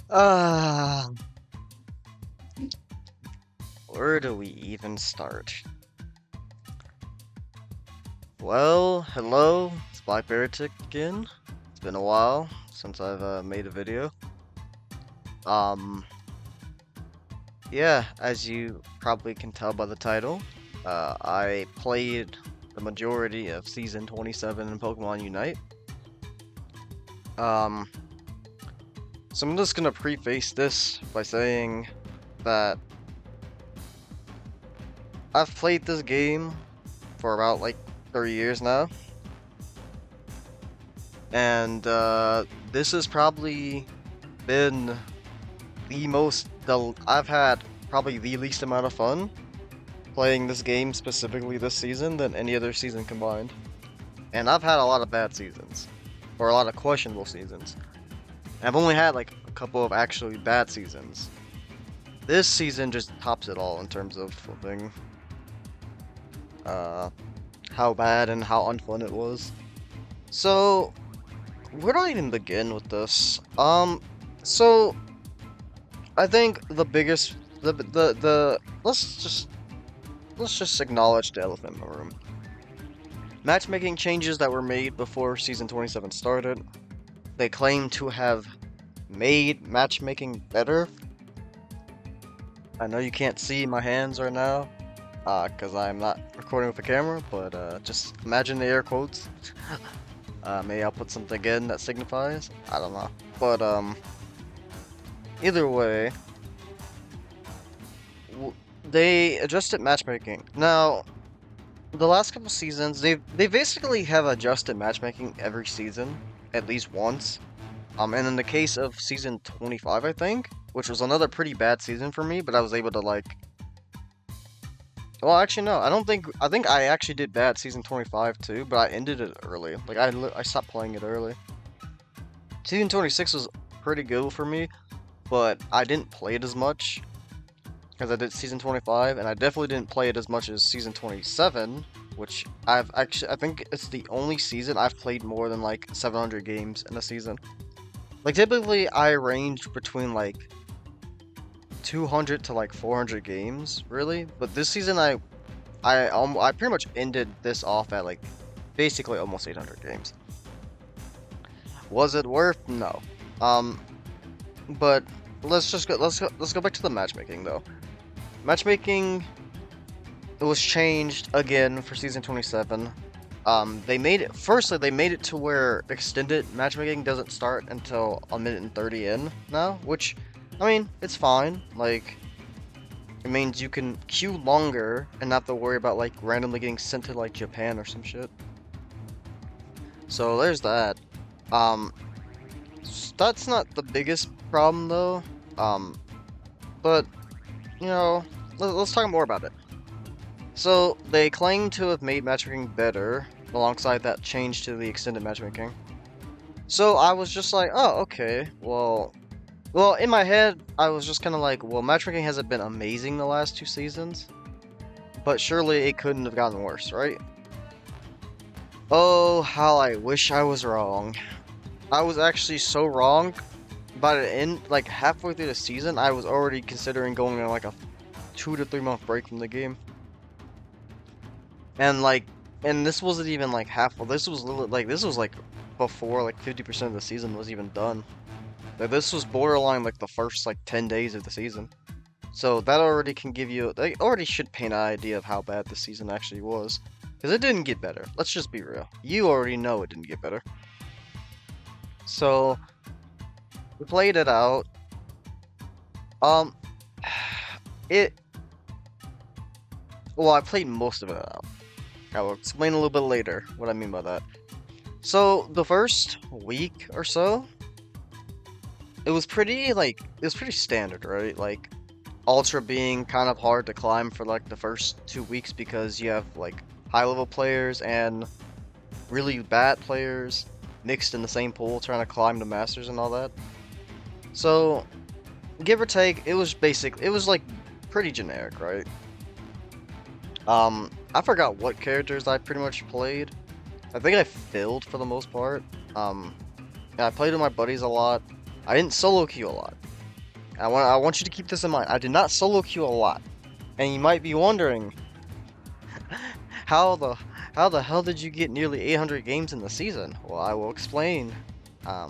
Ah, where do we even start? Well, hello, it's Blackberry Tick again. It's been a while since I've made a video. Um, yeah, as you probably can tell by the title, I played the majority of Season 27 in Pokemon Unite. Um, so I'm just gonna preface this by saying that I've played this game for about like 3 years now. And this has probably been I've had probably the least amount of fun playing this game specifically this season than any other season combined. And I've had a lot of bad seasons, or a lot of questionable seasons. And I've only had like a couple of actually bad seasons. This season just tops it all in terms of flipping uh, how bad and how unfun it was. So, where do I even begin with this? So I think the biggest, the let's just acknowledge the elephant in the room. Matchmaking changes that were made before season 27 started. They claim to have made matchmaking better. I know you can't see my hands right now, because I'm not recording with a camera, but just imagine the air quotes. Maybe I'll put something in that signifies. I don't know. But, either way, they adjusted matchmaking. Now, the last couple seasons, they basically have adjusted matchmaking every season, at least once. And in the case of season 25, I think, which was another pretty bad season for me, but I was able to like. Well, actually, no, I don't think. I think I actually did bad season 25 too, but I ended it early. Like I stopped playing it early. Season 26 was pretty good for me, but I didn't play it as much because I did season 25, and I definitely didn't play it as much as season 27, which I think it's the only season I've played more than like 700 games in a season. Like typically I range between like 200 to like 400 games, really, but this season I pretty much ended this off at like basically almost 800 games. Was it worth? No. Um, but let's go back to the matchmaking though. Matchmaking, it was changed again for season 27. They made it, firstly, they made it to where extended matchmaking doesn't start until a minute and 30 in now, which, I mean, it's fine. Like, it means you can queue longer and not have to worry about, like, randomly getting sent to, like, Japan or some shit. So, there's that. Um, that's not the biggest problem, though. But, you know, let's talk more about it. So, they claim to have made matchmaking better, alongside that change to the extended matchmaking. So I was just like, oh, okay, well, in my head, I was just kind of like, well, matchmaking hasn't been amazing the last 2 seasons, but surely it couldn't have gotten worse, right? Oh, how I wish I was wrong. I was actually so wrong. By the end, like halfway through the season, I was already considering going on like a 2 to 3 month break from the game. And like, and this wasn't even like half. Well, this was this was like before like 50% of the season was even done. Like this was borderline like the first like 10 days of the season. So that already can give you, that already should paint an idea of how bad the season actually was. Because it didn't get better. Let's just be real. You already know it didn't get better. So we played it out. Um, it. Well, I played most of it out. I will explain a little bit later what I mean by that. So the first week or so, it was pretty standard, right? Like Ultra being kind of hard to climb for like the first 2 weeks because you have like high level players and really bad players mixed in the same pool trying to climb the Masters and all that. So give or take, it was like pretty generic, right? I forgot what characters I pretty much played. I think I filled for the most part. I played with my buddies a lot. I didn't solo queue a lot. I want you to keep this in mind. I did not solo queue a lot, and you might be wondering how the how the hell did you get nearly 800 games in the season? Well, I will explain. I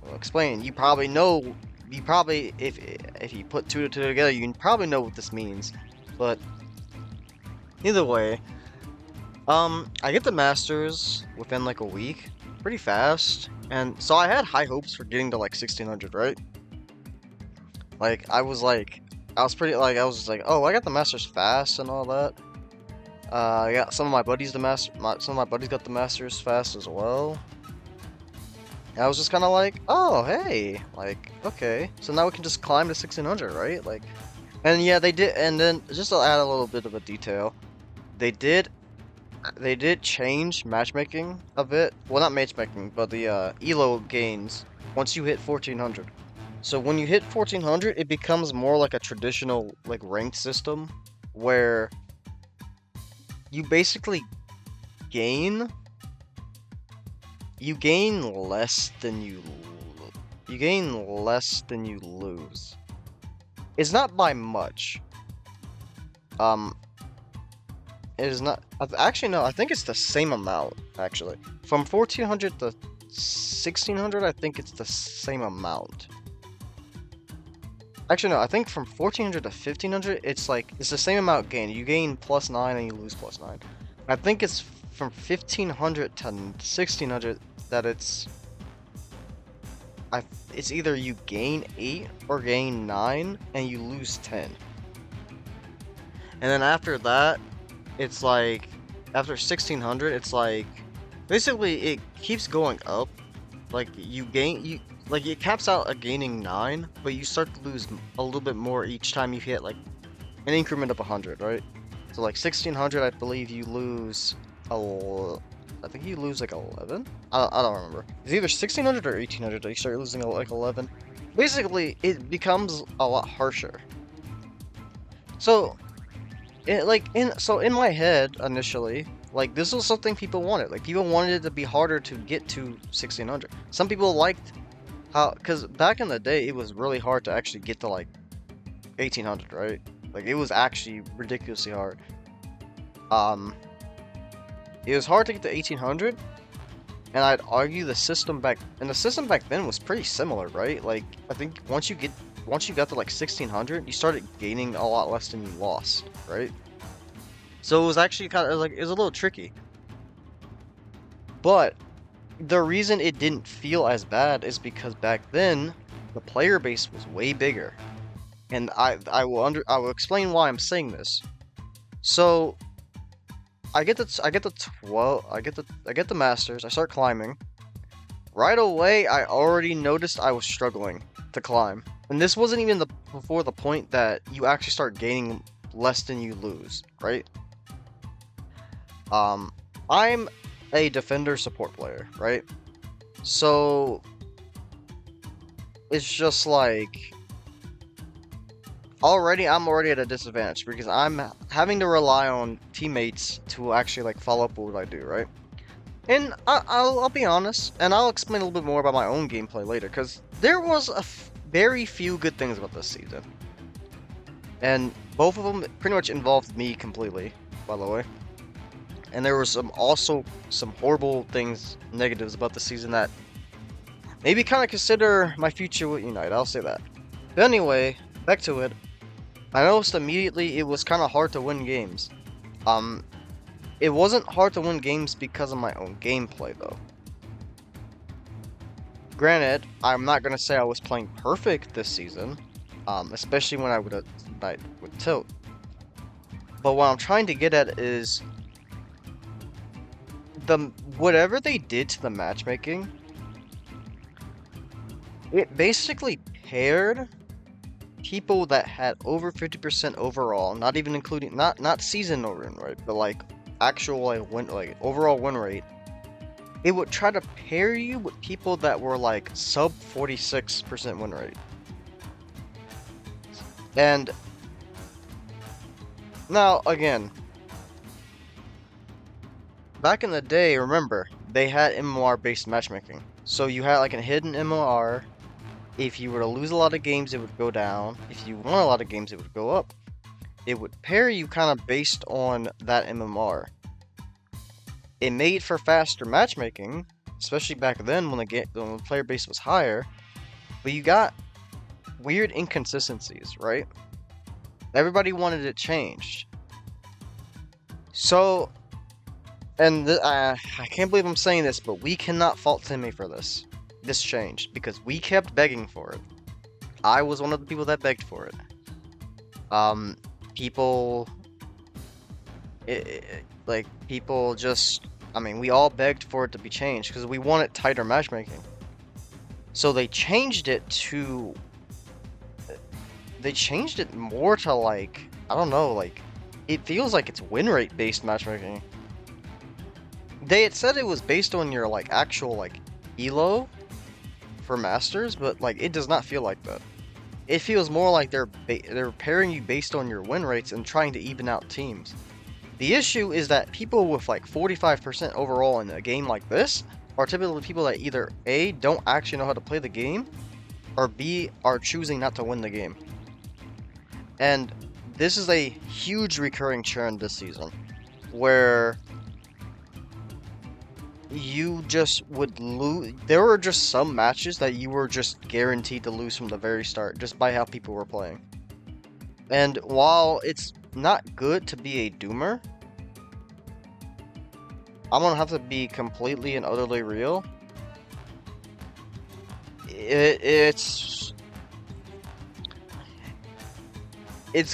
will explain. You probably know. You probably, if you put two to two together, you probably know what this means. But either way, I get the Masters within like a week, pretty fast, and so I had high hopes for getting to like 1600, right? Like I was pretty like I was just like, oh, I got the Masters fast and all that. I got some of my buddies some of my buddies got the Masters fast as well. And I was just kind of like, oh, hey, like, okay, so now we can just climb to 1600, right? Like, and yeah, they did, and then just to add a little bit of a detail, they did change matchmaking a bit. Well, not matchmaking, but the elo gains once you hit 1400. So when you hit 1400, it becomes more like a traditional like ranked system where you basically gain less than you lose. It's not by much. It is not. Actually, no. I think it's the same amount. Actually, from 1400 to 1600, I think it's the same amount. Actually, no. I think from 1400 to 1500, it's the same amount gained. You gain +9 and you lose +9. I think it's from 1500 to 1600 that it's either you gain 8 or gain 9 and you lose 10. And then after that, it's like after 1600, it's like basically it keeps going up. Like it caps out at gaining 9, but you start to lose a little bit more each time you hit like an increment of 100, right? So like 1600, I believe you lose I think you lose like 11. I don't remember. It's either 1600 or 1800 that you start losing like 11. Basically, it becomes a lot harsher. So in my head initially, like this was something people wanted. Like people wanted it to be harder to get to 1600. Some people liked how, because back in the day, it was really hard to actually get to like 1800, right? Like it was actually ridiculously hard. It was hard to get to 1800, and I'd argue the system back then was pretty similar, right? Like I think once you got to like 1600, you started gaining a lot less than you lost, right? So it was actually kind of like it was a little tricky. But the reason it didn't feel as bad is because back then the player base was way bigger, and I will explain why I'm saying this. So I get the Masters. I start climbing. Right away, I already noticed I was struggling to climb, and this wasn't even before the point that you actually start gaining less than you lose, right? I'm a defender support player, right? So it's just like I'm already at a disadvantage because I'm having to rely on teammates to actually like follow up with what I do, right? And I'll be honest, and I'll explain a little bit more about my own gameplay later, because there was very few good things about this season, and both of them pretty much involved me completely, by the way. And there were also some horrible things, negatives about the season that maybe kind of consider my future with Unite. I'll say that. But anyway, back to it. I noticed immediately it was kind of hard to win games. It wasn't hard to win games because of my own gameplay, though. Granted, I'm not gonna say I was playing perfect this season, especially when I would tilt. But what I'm trying to get at is whatever they did to the matchmaking, it basically paired people that had over 50% overall, not even including not season win rate, but like actual overall win rate. It would try to pair you with people that were like sub 46% win rate. And now again, back in the day, remember, they had MMR based matchmaking. So you had like a hidden MMR, If you were to lose a lot of games, it would go down. If you won a lot of games, it would go up. It would pair you kind of based on that MMR. It made for faster matchmaking, especially back then when the player base was higher. But you got weird inconsistencies, right? Everybody wanted it changed. So, and I can't believe I'm saying this, but we cannot fault Timmy for this. This changed because we kept begging for it. I was one of the people that begged for it. People, people just, I mean, we all begged for it to be changed because we wanted tighter matchmaking. So they changed it to, more to like, I don't know, like, it feels like it's win rate based matchmaking. They had said it was based on your like actual like elo for masters, but like it does not feel like that. It feels more like they're pairing you based on your win rates and trying to even out teams. The issue is that people with like 45% overall in a game like this are typically people that either A, don't actually know how to play the game, or B, are choosing not to win the game. And this is a huge recurring trend this season, where you just would lose. There were just some matches that you were just guaranteed to lose from the very start, just by how people were playing. And while it's not good to be a doomer, I'm gonna have to be completely and utterly real. It's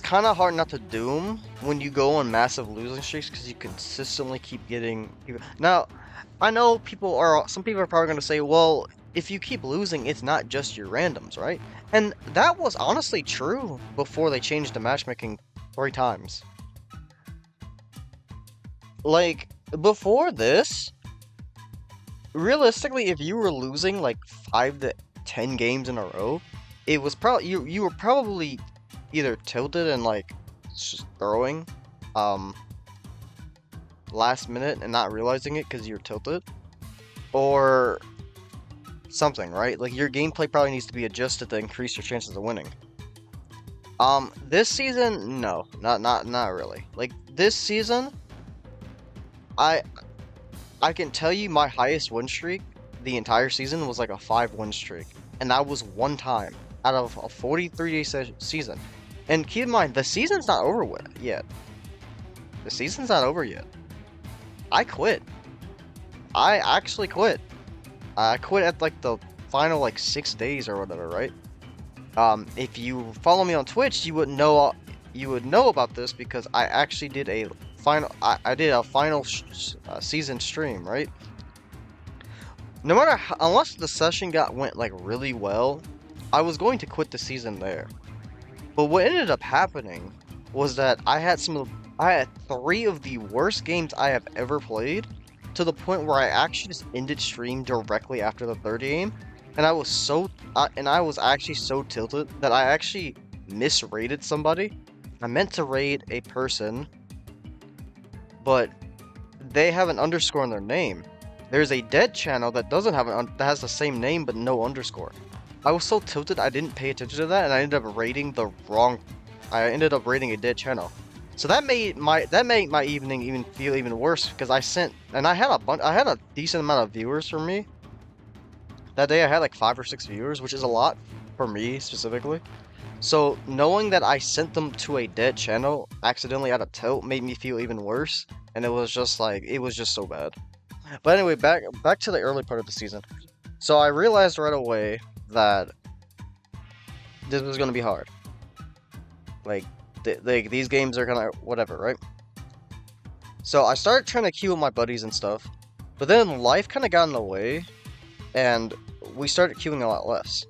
kind of hard not to doom when you go on massive losing streaks because you consistently keep getting people. Now, I know some people are probably going to say, well, if you keep losing, it's not just your randoms, right? And that was honestly true before they changed the matchmaking 3 times. Like, before this, realistically, if you were losing like 5 to 10 games in a row, it was probably you were probably either tilted and like just throwing last minute and not realizing it because you're tilted, or something, right? Like your gameplay probably needs to be adjusted to increase your chances of winning. This season, no, not really. Like this season, I can tell you my highest win streak the entire season was like a 5 win streak, and that was one time out of a 43-day season. And keep in mind, the season's not over yet. The season's not over yet. I quit. I actually quit. I quit at like the final like 6 days or whatever, right? If you follow me on Twitch, you would know about this because I actually did a final. I did a final season stream, right? No matter how, unless the session went like really well, I was going to quit the season there. But what ended up happening was that I had 3 of the worst games I have ever played, to the point where I actually just ended stream directly after the 3rd game, and I was actually so tilted that I actually misrated somebody. I meant to raid a person, but they have an underscore in their name. There's a dead channel that doesn't have that has the same name but no underscore. I was so tilted I didn't pay attention to that, and I ended up raiding a dead channel. So that made my evening even feel even worse because I had a decent amount of viewers for me. That day I had like 5 or 6 viewers, which is a lot for me specifically. So knowing that I sent them to a dead channel accidentally out of tilt made me feel even worse, and it was just so bad. But anyway, back to the early part of the season. So I realized right away that this was gonna be hard. Like these games are gonna whatever, right? So I started trying to queue with my buddies and stuff, but then life kind of got in the way, and we started queuing a lot less.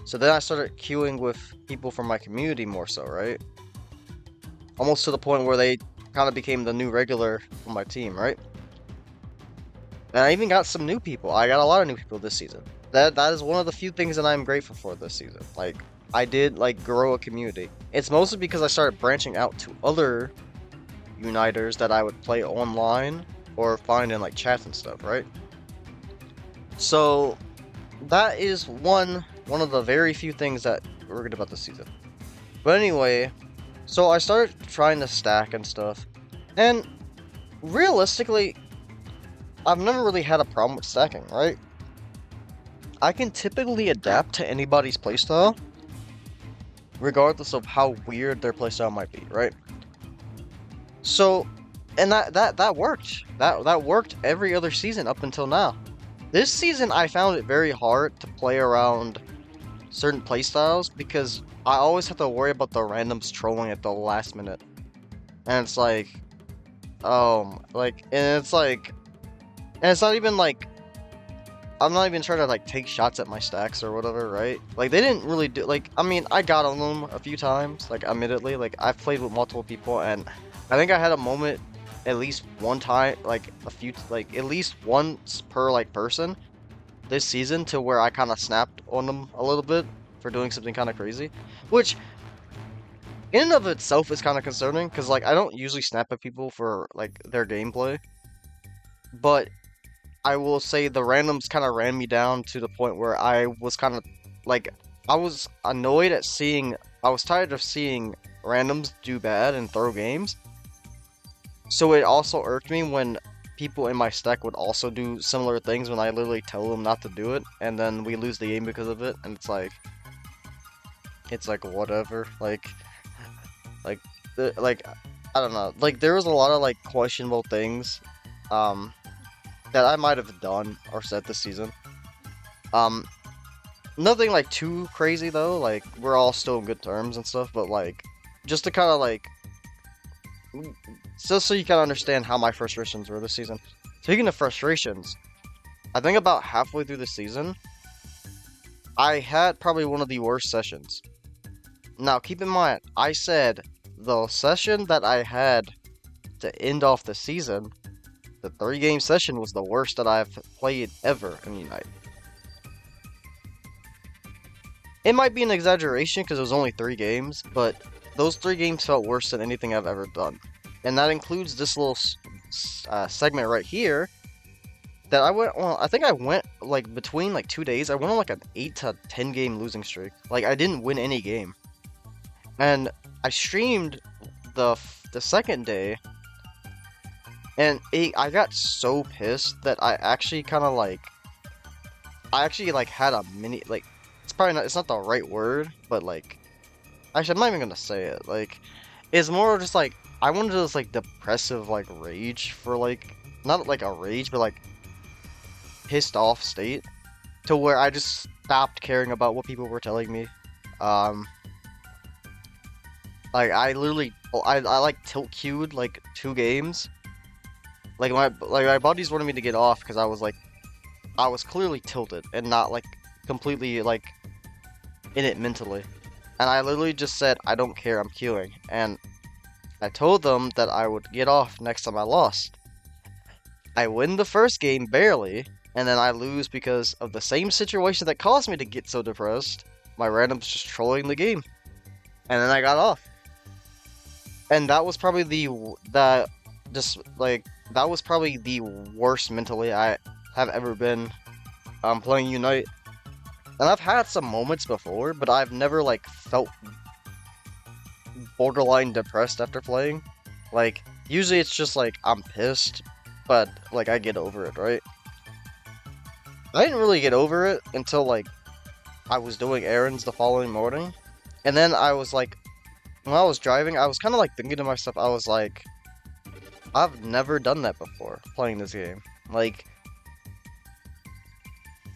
So then I started queuing with people from my community more so, right? Almost to the point where they kind of became the new regular on my team, right? And I even got some new people. I got a lot of new people this season. That is one of the few things that I'm grateful for this season. Like, I did like grow a community. It's mostly because I started branching out to other Uniters that I would play online or find in like chats and stuff, right? So that is one one of the very few things that were good about this season. But anyway, so I started trying to stack and stuff, and realistically, I've never really had a problem with stacking, right? I can typically adapt to anybody's playstyle, regardless of how weird their playstyle might be, right? So, and that worked. That worked every other season up until now. This season, I found it very hard to play around certain playstyles because I always have to worry about the randoms trolling at the last minute, and it's like, and it's not even like I'm not even trying to like take shots at my stacks or whatever, right? Like they didn't really do like I mean I got on them a few times, like admittedly, like I've played with multiple people and I think I had a moment at least one time, like at least once per like person this season to where I kind of snapped on them a little bit for doing something kind of crazy, which in and of itself is kind of concerning because like I don't usually snap at people for like their gameplay, but I will say the randoms kind of ran me down to the point where I was kind of like I was annoyed at seeing I was tired of seeing randoms do bad and throw games. So it also irked me when people in my stack would also do similar things when I literally tell them not to do it, and then we lose the game because of it, and it's like whatever, like I don't know, like there was a lot of like questionable things, that I might have done or said this season. Nothing like too crazy though, like we're all still in good terms and stuff, but like just to kind of like just so you can understand how my frustrations were this season. Speaking of frustrations, I think about halfway through the season, I had probably one of the worst sessions. Now, keep in mind, I said the session that I had to end off the season, the 3-game session, was the worst that I've played ever in Unite. It might be an exaggeration because it was only 3 games, but those 3 games felt worse than anything I've ever done. And that includes this little segment right here that I went on. I think I went like between like 2 days, I went on like an 8 to 10 game losing streak. Like I didn't win any game. And I streamed the second day, and I got so pissed that I actually kind of like, had a mini, like, it's not the right word, but like, actually I'm not even gonna say it, like, it's more just like, I wanted this like depressive like rage for like, not like a rage, but like, pissed off state, to where I just stopped caring about what people were telling me. Like I literally, I like tilt queued like 2 games. Like my buddies wanted me to get off because I was clearly tilted and not like completely like in it mentally. And I literally just said, I don't care, I'm queuing. And I told them that I would get off next time I lost. I win the first game barely, and then I lose because of the same situation that caused me to get so depressed. My randoms just trolling the game. And then I got off. And that was probably the worst mentally I have ever been playing Unite. And I've had some moments before, but I've never like felt borderline depressed after playing. Like usually it's just like I'm pissed, but like I get over it, right? I didn't really get over it until like I was doing errands the following morning, and then I was like, when I was driving, I was kind of like thinking to myself, I was like, I've never done that before playing this game. Like,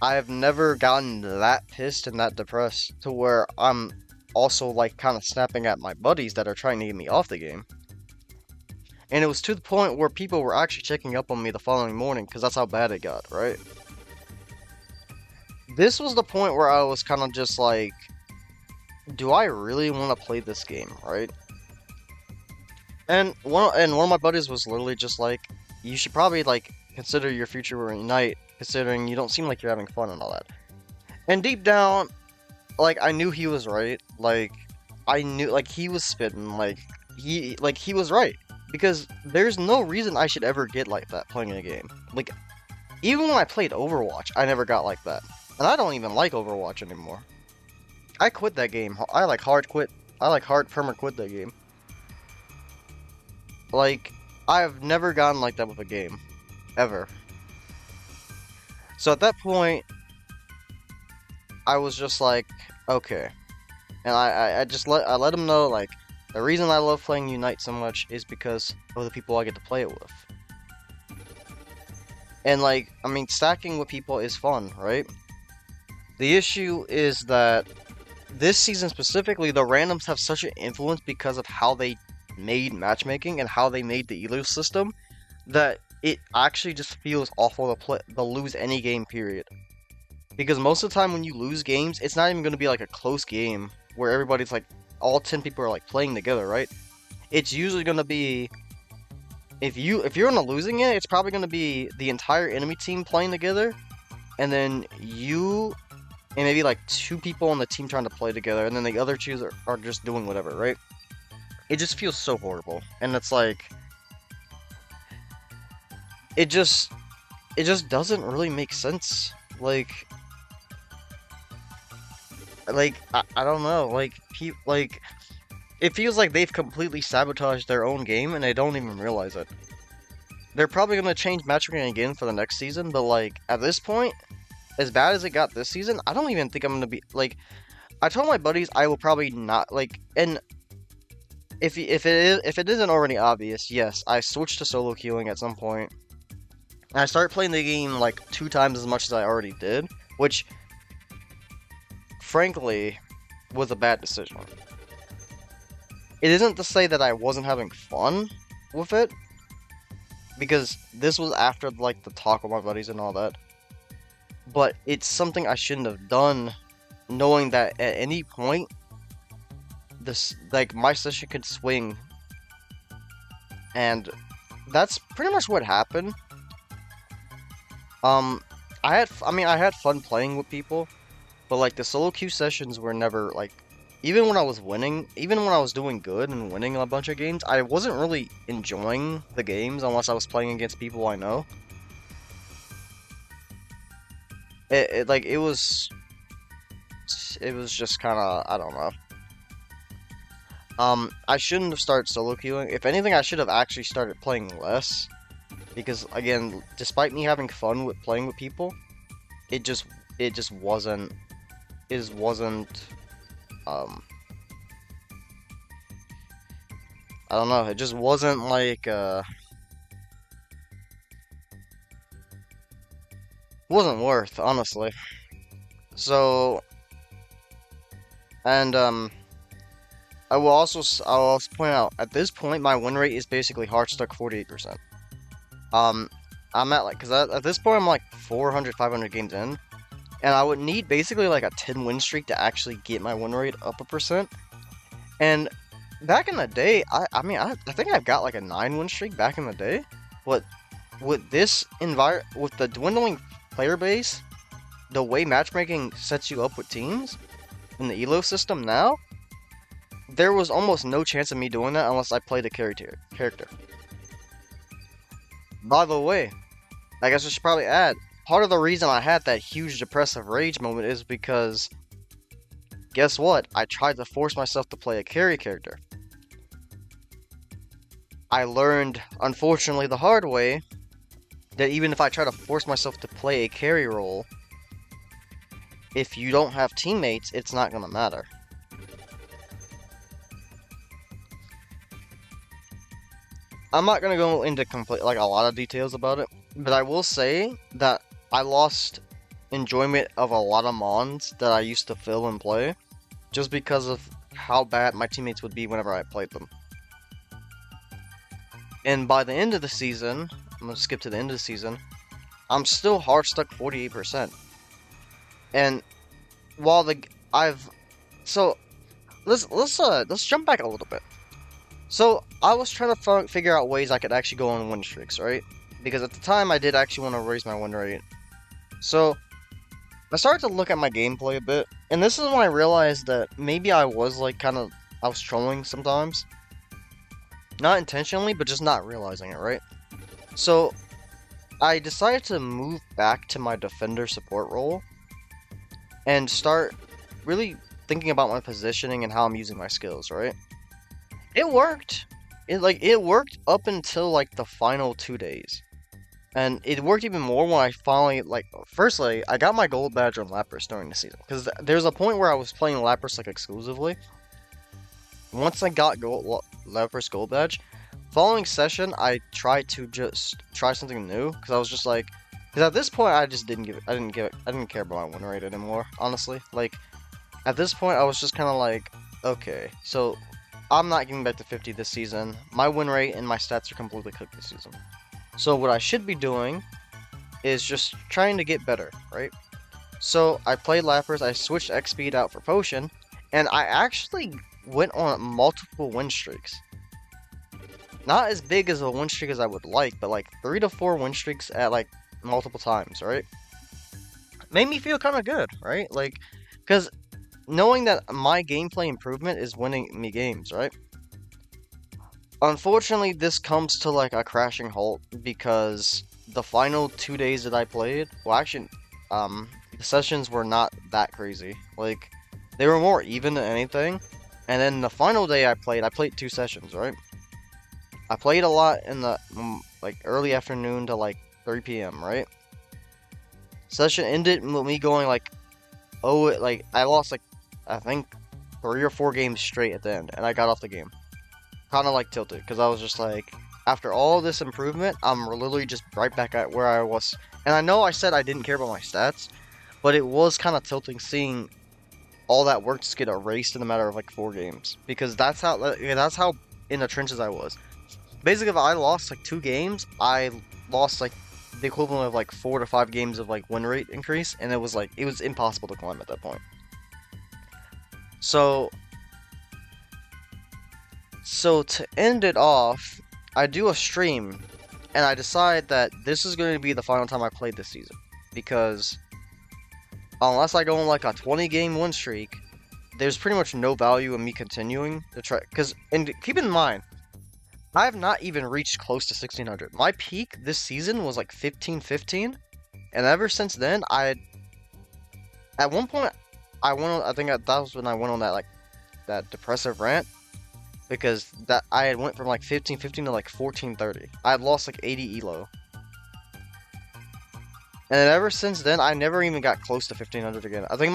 I've never gotten that pissed and that depressed to where I'm also like kind of snapping at my buddies that are trying to get me off the game. And it was to the point where people were actually checking up on me the following morning because that's how bad it got, right? This was the point where I was kind of just like, do I really want to play this game, right? And one of my buddies was literally just like, you should probably like consider your future Unite, considering you don't seem like you're having fun and all that. And deep down, like I knew he was right. Like I knew, like he was spitting, like he was right, because there's no reason I should ever get like that playing a game. Like even when I played Overwatch, I never got like that, and I don't even like Overwatch anymore. I quit that game. I like hard quit. I like hard perma quit that game. Like, I've never gotten like that with a game. Ever. So at that point, I was just like, okay. And I just let him know, like, the reason I love playing Unite so much is because of the people I get to play it with. And, like, I mean, stacking with people is fun, right? The issue is that this season specifically, the randoms have such an influence because of how they made matchmaking and how they made the elo system that it actually just feels awful to lose any game, period. Because most of the time when you lose games, it's not even going to be like a close game where everybody's like, all 10 people are like playing together, right? It's usually going to be, if you're in a losing it, it's probably going to be the entire enemy team playing together, and then you and maybe like 2 people on the team trying to play together, and then the other 2 are just doing whatever, right? It just feels so horrible, and it's like, it just doesn't really make sense. Like I don't know, like it feels like they've completely sabotaged their own game and they don't even realize it. They're probably gonna change matchmaking again for the next season, but like at this point, as bad as it got this season, I don't even think I'm gonna be like. I told my buddies I will probably not like, and if it isn't already obvious, yes, I switched to solo queuing at some point. And I started playing the game like 2 times as much as I already did, which frankly was a bad decision. It isn't to say that I wasn't having fun with it, because this was after like the talk with my buddies and all that. But it's something I shouldn't have done, knowing that at any point this like my session could swing. And that's pretty much what happened. I had fun playing with people, but like the solo queue sessions were never like, even when I was winning, even when I was doing good and winning a bunch of games, I wasn't really enjoying the games unless I was playing against people I know. It was just kind of, I don't know. I shouldn't have started solo queuing. If anything, I should have actually started playing less. Because again, despite me having fun with playing with people, it just wasn't I don't know, it just wasn't like wasn't worth, honestly. So, and I'll also point out, at this point my win rate is basically hard stuck 48%. I'm at like, because at this point I'm like 400, 500 games in, and I would need basically like a 10 win streak to actually get my win rate up 1%. And back in the day, I think I've got like a 9 win streak back in the day, but with this with the dwindling player base, the way matchmaking sets you up with teams in the elo system now, there was almost no chance of me doing that unless I played a character. By the way, I guess I should probably add, part of the reason I had that huge depressive rage moment is because, guess what? I tried to force myself to play a carry character. I learned, unfortunately the hard way, that even if I try to force myself to play a carry role, if you don't have teammates, it's not gonna matter. I'm not gonna go into like a lot of details about it, but I will say that I lost enjoyment of a lot of mons that I used to fill and play, just because of how bad my teammates would be whenever I played them. And by the end of the season, I'm gonna skip to the end of the season, I'm still hard stuck 48%. And while let's jump back a little bit. So, I was trying to figure out ways I could actually go on win streaks, right? Because at the time, I did actually want to raise my win rate. So, I started to look at my gameplay a bit, and this is when I realized that maybe I was like I was trolling sometimes. Not intentionally, but just not realizing it, right? So, I decided to move back to my defender support role, and start really thinking about my positioning and how I'm using my skills, right? It worked. It worked up until like the final 2 days. And it worked even more when I finally, like, firstly, I got my gold badge on Lapras during the season. Because there's a point where I was playing Lapras, like, exclusively. Once I got Lapras gold badge, following session, I tried to just try something new. Because I was just like, because at this point, I just didn't I didn't care about my win rate anymore, honestly. Like, at this point, I was just kind of like, okay, so I'm not getting back to 50 this season. My win rate and my stats are completely cooked this season. So what I should be doing is just trying to get better, right? So I played Lapras, I switched X-Speed out for Potion, and I actually went on multiple win streaks. Not as big as a win streak as I would like, but like 3 to 4 win streaks at like multiple times, right? Made me feel kind of good, right? Like, because knowing that my gameplay improvement is winning me games, right? Unfortunately, this comes to like a crashing halt because the final 2 days that I played, well, actually, the sessions were not that crazy. Like, they were more even than anything. And then the final day I played 2 sessions, right? I played a lot in the like early afternoon to like 3 p.m., right? Session ended with me going like, oh, like I lost like I think 3 or 4 games straight at the end, and I got off the game. Kind of like tilted, because I was just like, after all this improvement, I'm literally just right back at where I was. And I know I said I didn't care about my stats, but it was kind of tilting seeing all that work just get erased in a matter of like 4 games. Because that's how in the trenches I was. Basically, if I lost like 2 games, I lost like the equivalent of like 4 to 5 games of like win rate increase, and it was impossible to climb at that point. So to end it off, I do a stream, and I decide that this is going to be the final time I play this season. Because unless I go on like a 20-game win streak, there's pretty much no value in me continuing to try. And keep in mind, I have not even reached close to 1600. My peak this season was like 1515, and ever since then, at one point, I think that was when I went on that depressive rant. Because I had went from like 1515 to like 1430. I had lost like 80 elo. And then ever since then, I never even got close to 1500 again. I think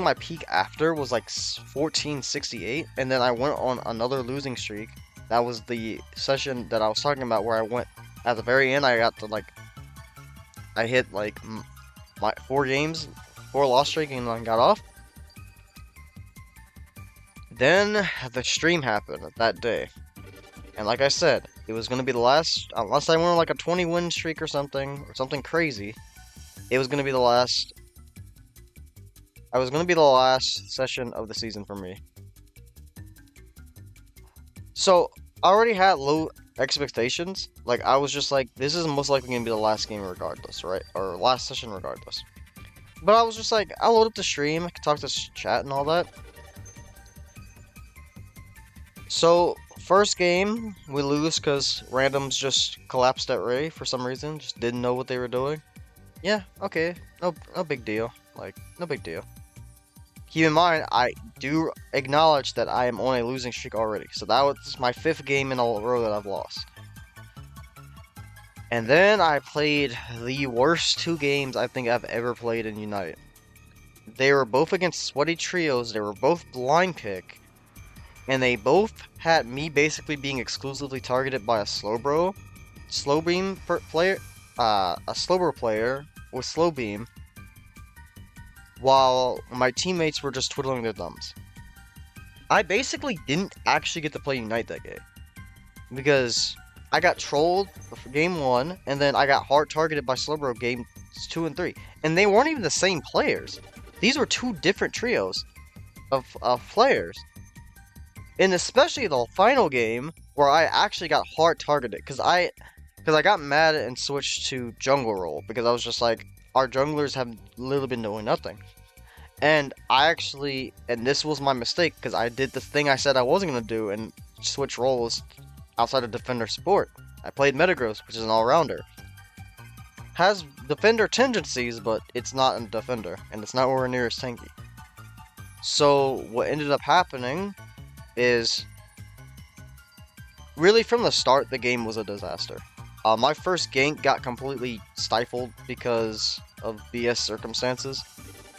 my peak after was like 1468, and then I went on another losing streak. That was the session that I was talking about, where I went at the very end. I got to like, I hit like my 4 loss streak, and then got off. Then the stream happened that day, and like I said, it was gonna be the last, unless I went on like a 20 win streak or something crazy. It was gonna be the last. I was gonna be the last session of the season for me. So I already had low expectations. Like, I was just like, this is most likely gonna be the last game regardless, right? Or last session regardless. But I was just like, I'll load up the stream, I can talk to chat and all that. So, first game, we lose because randoms just collapsed at Ray for some reason. Just didn't know what they were doing. Yeah, okay. No big deal. Like, no big deal. Keep in mind, I do acknowledge that I am on a losing streak already. So that was my 5th game in a row that I've lost. And then I played the worst 2 games I think I've ever played in Unite. They were both against sweaty trios. They were both blind pick. And they both had me basically being exclusively targeted by a Slowbro player with slow beam, while my teammates were just twiddling their thumbs. I basically didn't actually get to play Unite that game, because I got trolled for game 1, and then I got hard targeted by Slowbro games 2 and 3. And they weren't even the same players. These were 2 different trios of players. And especially the final game, where I actually got hard targeted, because I got mad and switched to jungle role, because I was just like, our junglers have literally been doing nothing. And this was my mistake, because I did the thing I said I wasn't going to do, and switch roles outside of defender support. I played Metagross, which is an all-rounder. Has defender tendencies, but it's not a defender, and it's not where near as tanky. So what ended up happening is really from the start, the game was a disaster. My first gank got completely stifled because of BS circumstances.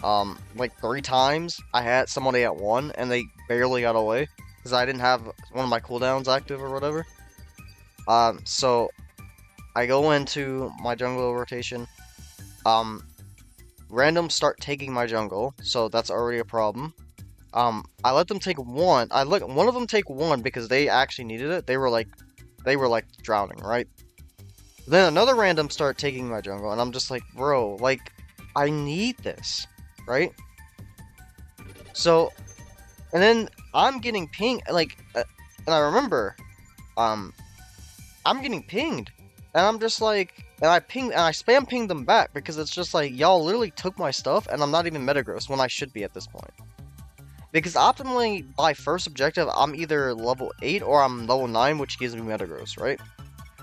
Like 3 times I had somebody at 1 and they barely got away because I didn't have one of my cooldowns active or whatever. So I go into my jungle rotation. Randoms start taking my jungle, so that's already a problem. I let them take 1. I let one of them take 1 because they actually needed it. They were like drowning, right? Then another random start taking my jungle, and I'm just like, bro, like, I need this, right? So, and then I'm getting pinged, like, and I remember, I'm getting pinged, and I'm just like, and I spam pinged them back because it's just like, y'all literally took my stuff, and I'm not even metagross when I should be at this point. Because optimally, by first objective, I'm either level 8 or I'm level 9, which gives me metagross, right?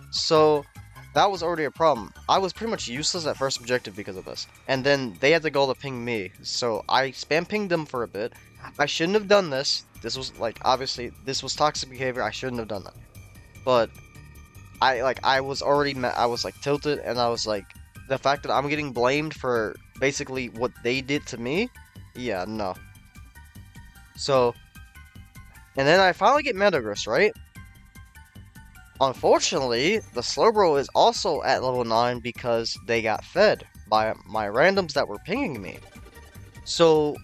So, that was already a problem. I was pretty much useless at first objective because of this. And then they had the goal to ping me. So I spam pinged them for a bit. I shouldn't have done this. This was like, obviously, this was toxic behavior. I shouldn't have done that. But I was already, I was like tilted, and I was like, the fact that I'm getting blamed for basically what they did to me, yeah, no. So, and then I finally get Metagross, right? Unfortunately, the Slowbro is also at level 9 because they got fed by my randoms that were pinging me. So,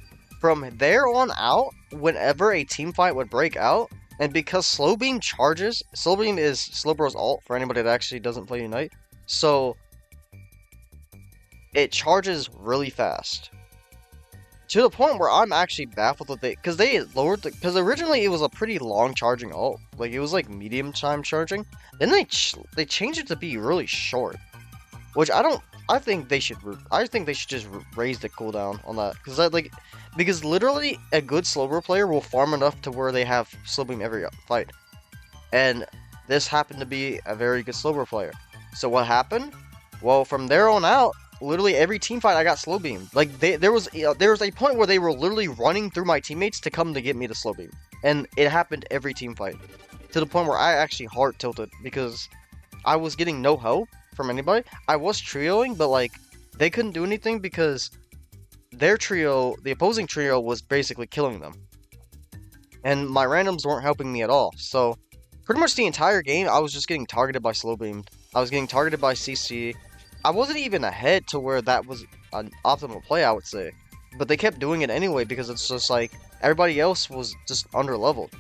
from there on out, whenever a team fight would break out, and because Slow Beam charges, Slow Beam is Slowbro's ult for anybody that actually doesn't play Unite, so it charges really fast. To the point where I'm actually baffled that because they lowered because originally it was a pretty long charging ult, like it was like medium time charging. Then they changed it to be really short, which I think they should just raise the cooldown on that because literally a good Slowbro player will farm enough to where they have slow beam every fight, and this happened to be a very good Slowbro player. So what happened? Well, from there on out, literally every team fight I got slow beam. Like there was a point where they were literally running through my teammates to come to get me to slow beam, and it happened every team fight. To the point where I actually heart tilted because I was getting no help from anybody. I was trioing, but like they couldn't do anything because their trio, the opposing trio, was basically killing them, and my randoms weren't helping me at all. So pretty much the entire game, I was just getting targeted by slow beamed. I was getting targeted by CC. I wasn't even ahead to where that was an optimal play, I would say. But they kept doing it anyway because it's just like everybody else was just under-leveled.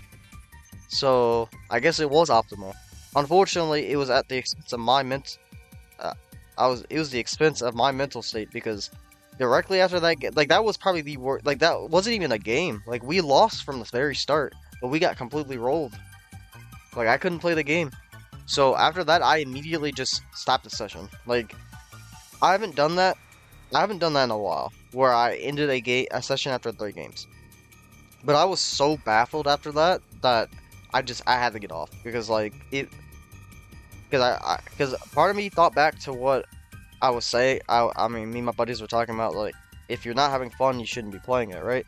So, I guess it was optimal. Unfortunately, it was at the expense of my it was the expense of my mental state because directly after that, like that was probably the worst. Like that wasn't even a game. Like we lost from the very start, but we got completely rolled. Like I couldn't play the game. So after that, I immediately just stopped the session. Like I haven't done that. I haven't done that in a while, where I ended a session after 3 games. But I was so baffled after that that I had to get off because like because part of me thought back to what I was saying. I mean, me and my buddies were talking about like if you're not having fun, you shouldn't be playing it, right?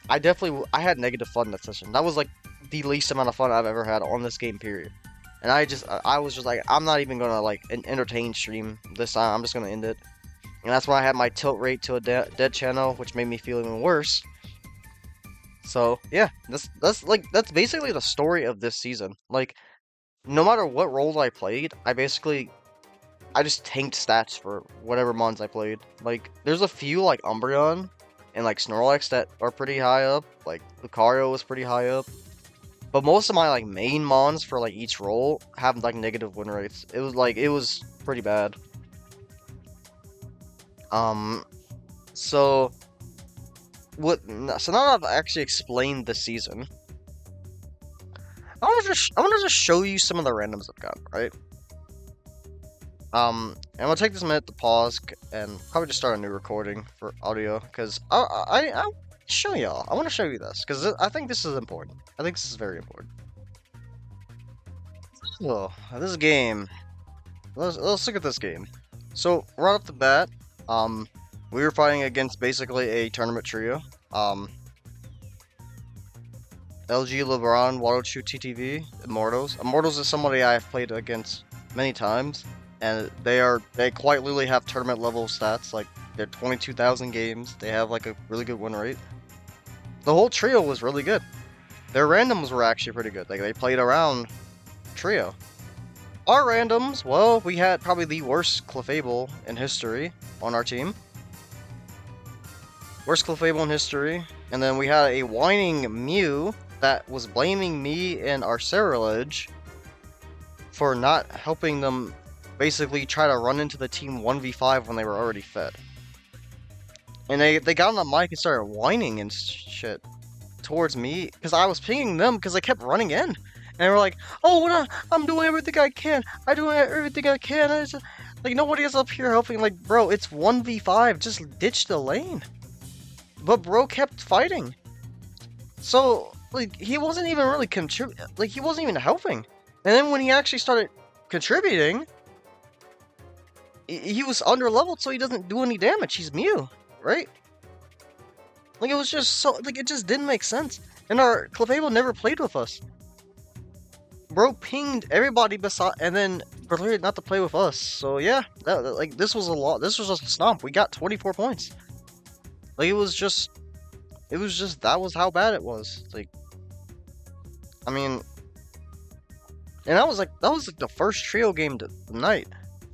I had negative fun that session. That was like the least amount of fun I've ever had on this game, period. And I was just like, I'm not even gonna like entertain stream this time. I'm just gonna end it. And that's why I had my tilt rate to a dead channel, which made me feel even worse. So yeah, that's basically the story of this season. Like, no matter what roles I played, I just tanked stats for whatever mons I played. Like, there's a few like Umbreon and like Snorlax that are pretty high up. Like Lucario was pretty high up. But most of my like main mons for like each role have like negative win rates. It was pretty bad. So now that I've actually explained the season, I want to just show you some of the randoms I've got, right? And I'm gonna take this minute to pause and probably just start a new recording for audio because I show y'all. I want to show you this because I think this is important. I think this is very important. So this game. Let's look at this game. So right off the bat, we were fighting against basically a tournament trio. LG, LeBron, Waterchu, TTV, Immortals. Immortals is somebody I have played against many times, and they quite literally have tournament level stats. Like they're 22,000 games. They have like a really good win rate. The whole trio was really good. Their randoms were actually pretty good. Like they played around trio. Our randoms, well, we had probably the worst Clefable in history on our team. Worst Clefable in history. And then we had a whining Mew that was blaming me and our Ceruledge for not helping them basically try to run into the team 1v5 when they were already fed. And they got on the mic and started whining and shit towards me because I was pinging them because they kept running in. And they were like, oh, I'm doing everything I can. I'm doing everything I can. And it's just, like, nobody is up here helping. Like, bro, it's 1v5. Just ditch the lane. But bro kept fighting. So, like, he wasn't even really like, he wasn't even helping. And then when he actually started contributing, he was under-leveled, so he doesn't do any damage. He's Mew, right? Like, it was just so, like, it just didn't make sense. And our Clefable never played with us. Bro pinged everybody beside, and then pretended not to play with us. So yeah, like this was a lot. This was just a stomp. We got 24 points. Like it was just that was how bad it was. Like, I mean, and that was like the first trio game tonight.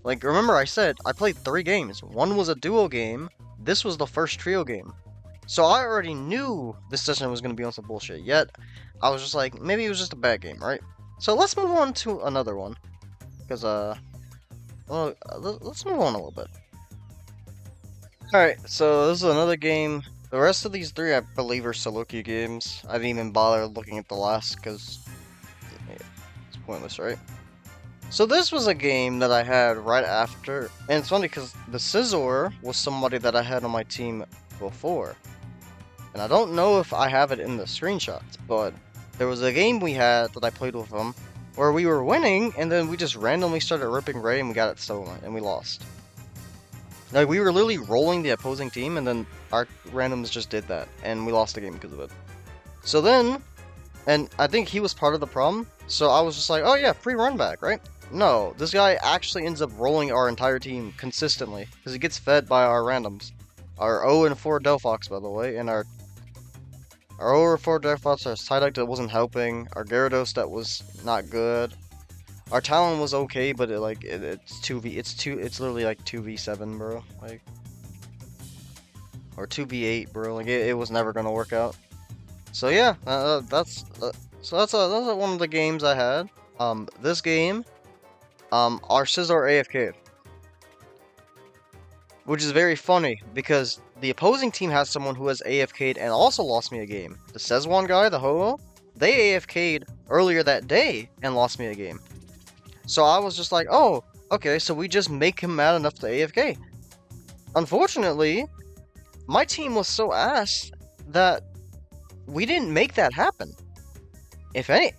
Like remember I said I played 3 games. One was a duo game. This was the first trio game. So I already knew this session was gonna be on some bullshit. Yet I was just like, maybe it was just a bad game, right? So let's move on to another one, because well, let's move on a little bit. All right, so this is another game. The rest of these 3, I believe, are solo queue games. I didn't even bother looking at the last because it's pointless, right? So this was a game that I had right after, and it's funny because the Scizor was somebody that I had on my team before, and I don't know if I have it in the screenshots, but there was a game we had that I played with him where we were winning, and then we just randomly started ripping Ray and we got it stolen, and we lost. Like, we were literally rolling the opposing team, and then our randoms just did that, and we lost the game because of it. So then, and I think he was part of the problem, so I was just like, oh yeah, free run back, right? No, this guy actually ends up rolling our entire team consistently, because he gets fed by our randoms. Our 0-4 Delphox, by the way, and our 0-4 Delphox, our Psyduck that wasn't helping, our Gyarados that was not good. Our Talon was okay, but it's literally like 2v7, bro. Like, or 2v8, bro. Like it was never gonna work out. So yeah, that's one of the games I had. This game, our Scizor AFK'd. Which is very funny, because the opposing team has someone who has AFK'd and also lost me a game. The Szechuan guy, the Ho-Oh, they AFK'd earlier that day and lost me a game. So I was just like, oh, okay, so we just make him mad enough to AFK. Unfortunately, my team was so ass that we didn't make that happen. If any,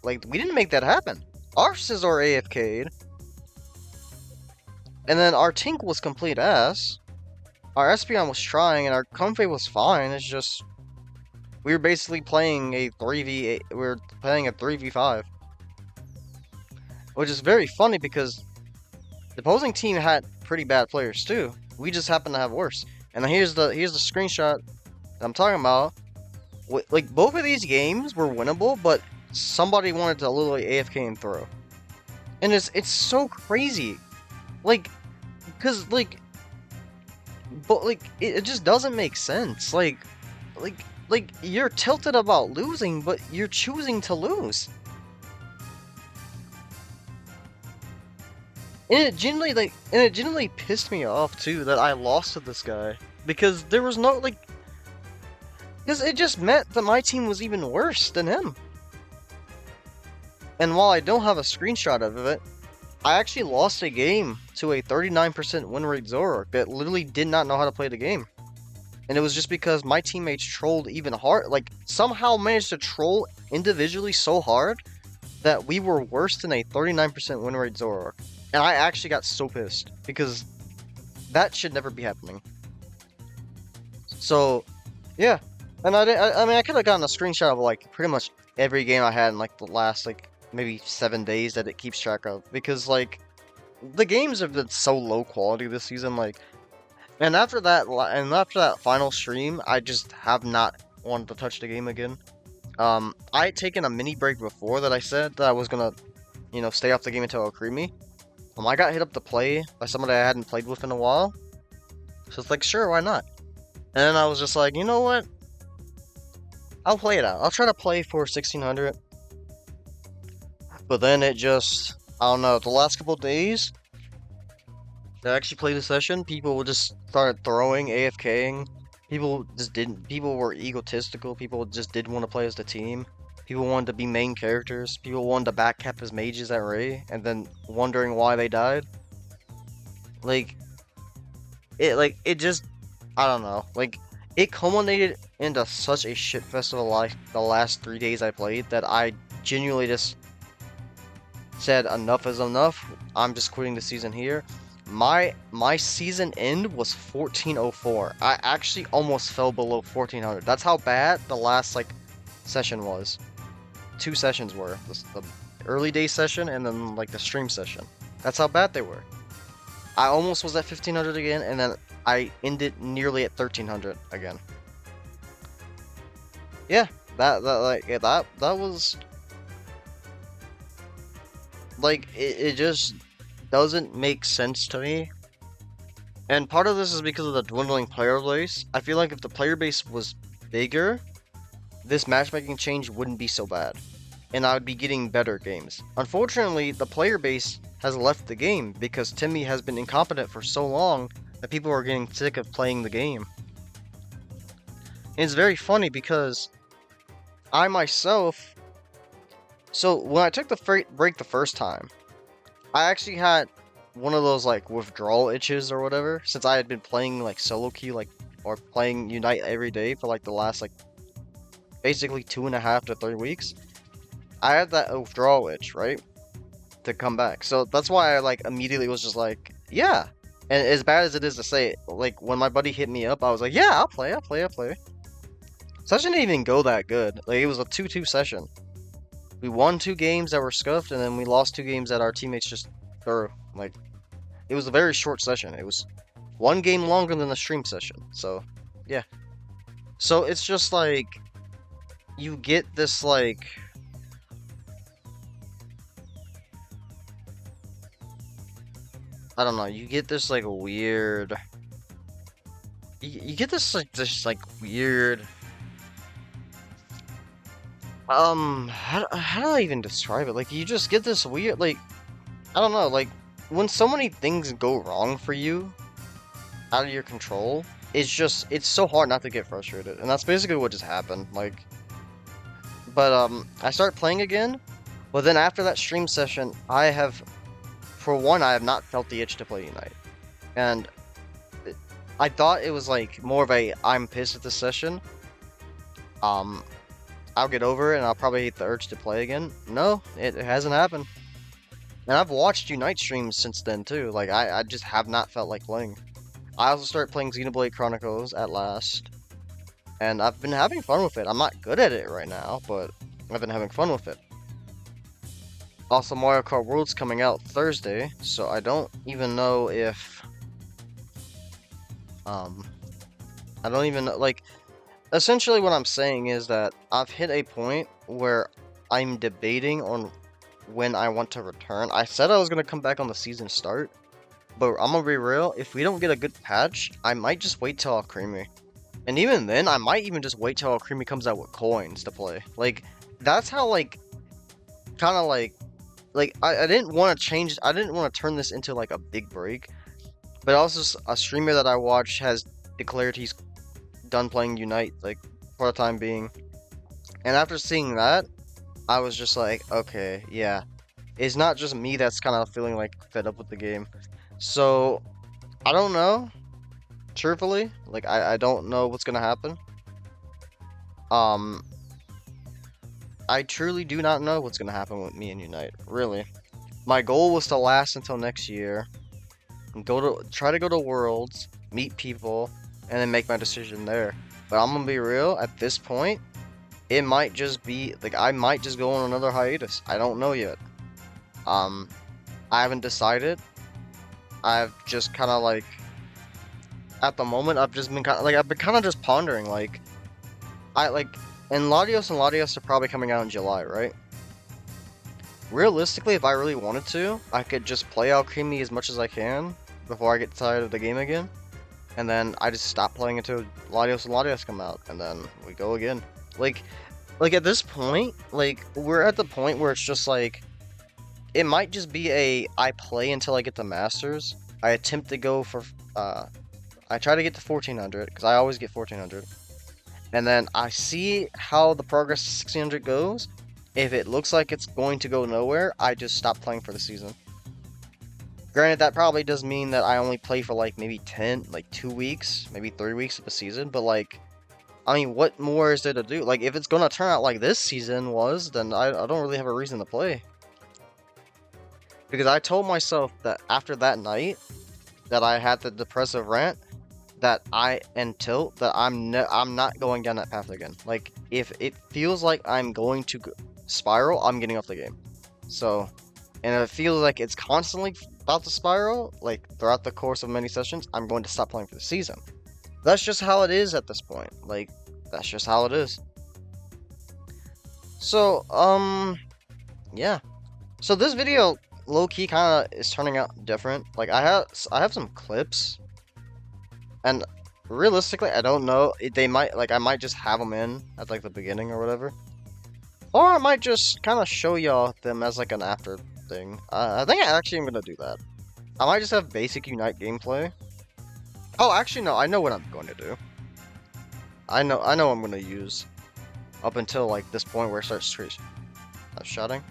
like, we didn't make that happen. Our Scizor AFK'd, and then our Tink was complete ass. Our Espeon was trying, and our Comfey was fine. It's just, we were basically playing a 3v8. We were playing a 3v5. Which is very funny because the opposing team had pretty bad players too. We just happened to have worse. And here's the screenshot that I'm talking about. Like, both of these games were winnable, but somebody wanted to literally AFK and throw. And it's so crazy. Like, because, like, but, like, it just doesn't make sense. Like, you're tilted about losing, but you're choosing to lose. And it genuinely pissed me off, too, that I lost to this guy. Because there was no, like, because it just meant that my team was even worse than him. And while I don't have a screenshot of it, I actually lost a game to a 39% win rate Zoroark that literally did not know how to play the game. And it was just because my teammates trolled even hard, like, somehow managed to troll individually so hard that we were worse than a 39% win rate Zoroark. And I actually got so pissed, because that should never be happening. So, yeah. And I mean, I could have gotten a screenshot of like pretty much every game I had in like the last like maybe 7 days that it keeps track of because like the games have been so low quality this season. Like, and after that final stream, I just have not wanted to touch the game again. I had taken a mini break before that I said that I was gonna, stay off the game until it grew me. I got hit up to play by somebody I hadn't played with in a while, so it's like, sure, why not? And then I was just like, you know what? I'll play it out. I'll try to play for 1600. But then it just, I don't know, the last couple days, I actually played a session, people would just start throwing, AFKing. People were egotistical. People just didn't want to play as the team. People wanted to be main characters. People wanted to backcap as mages at Ray, and then wondering why they died. Like, it just, I don't know. Like, it culminated into such a shit festival like the last 3 days I played that I genuinely just said enough is enough. I'm just quitting the season here. My season end was 1404. I actually almost fell below 1400. That's how bad the last like session was. 2 sessions were the early day session and then like the stream session. That's how bad they were. I almost was at 1500 again, and then I ended nearly at 1300 again. Yeah, that was like it just doesn't make sense to me. And part of this is because of the dwindling player base. I feel like if the player base was bigger, this matchmaking change wouldn't be so bad, and I would be getting better games. Unfortunately, the player base has left the game because Timmy has been incompetent for so long that people are getting sick of playing the game. And it's very funny because I myself, so when I took the break the first time, I actually had one of those like withdrawal itches or whatever, since I had been playing like solo queue or playing Unite every day for like the last like basically 2.5 to 3 weeks. I had that withdrawal itch, right? To come back. So that's why I like immediately was just like, yeah. And as bad as it is to say, like when my buddy hit me up, I was like, yeah, I'll play. Session didn't even go that good. Like it was a 2-2 session. We won 2 games that were scuffed, and then we lost 2 games that our teammates just threw. Like, it was a very short session. It was 1 game longer than the stream session. So, yeah. So it's just like, you get this like, I don't know, you get this like weird, you get this like weird, how do I even describe it? Like, you just get this weird, like, I don't know, like, when so many things go wrong for you, out of your control, it's so hard not to get frustrated, and that's basically what just happened, like, but, I start playing again, but then after that stream session, for one, I have not felt the itch to play Unite, and I thought it was, like, more of a, I'm pissed at this session, I'll get over it, and I'll probably hate the urge to play again. No, it hasn't happened. And I've watched Unite streams since then, too. Like, I just have not felt like playing. I also started playing Xenoblade Chronicles at last. And I've been having fun with it. I'm not good at it right now, but I've been having fun with it. Also, Mario Kart World's coming out Thursday, so I don't even know if... I don't even know, like... Essentially what I'm saying is that I've hit a point where I'm debating on when I want to return. I said I was going to come back on the season start, but I'm going to be real, if we don't get a good patch, I might just wait till Alcremie. And even then, I might even just wait till Alcremie comes out with coins to play. Like, that's how, like, kind of like, I didn't want to change, I didn't want to turn this into, like, a big break, but also a streamer that I watch has declared he's done playing Unite, like, for the time being. And after seeing that, I was just like, okay, yeah. It's not just me that's kind of feeling, like, fed up with the game. So, I don't know. Truthfully, like, I don't know what's gonna happen. I truly do not know what's gonna happen with me and Unite, really. My goal was to last until next year, and try to go to Worlds, meet people, and then make my decision there. But I'm gonna be real, at this point, it might just be like I might just go on another hiatus. I don't know yet. Um, I haven't decided. I've just kind of like at the moment I've just been kind of like I've been kind of just pondering like I like and Latios are probably coming out in July, right? Realistically, if I really wanted to, I could just play Alchemy as much as I can before I get tired of the game again, and then I just stop playing until Latios and Latios come out, and then we go again. Like, like at this point, like we're at the point where it's just like it might just be a I play until I get the Masters. I attempt to go for I try to get to 1400 because I always get 1400. And then I see how the progress to 1600 goes. If it looks like it's going to go nowhere, I just stop playing for the season. Granted, that probably does mean that I only play for like maybe 10, like 2 weeks, maybe 3 weeks of a season, but like, I mean, what more is there to do? Like, if it's gonna turn out like this season was, then I don't really have a reason to play. Because I told myself that after that night that I had the depressive rant, that and tilt that I'm not going down that path again. Like if it feels like I'm going to spiral, I'm getting off the game. So, and if it feels like it's constantly about to spiral, like throughout the course of many sessions, I'm going to stop playing for the season. That's just how it is at this point. Like that's just how it is. So, yeah. So this video low-key kind of is turning out different. Like I have some clips. And realistically, I don't know. They might like I might just have them in at like the beginning or whatever, or I might just kind of show y'all them as like an after thing. I think I actually am gonna do that. I might just have basic Unite gameplay. Oh, actually no, I know what I'm going to do. I know what I'm gonna use up until like this point where it starts shotting,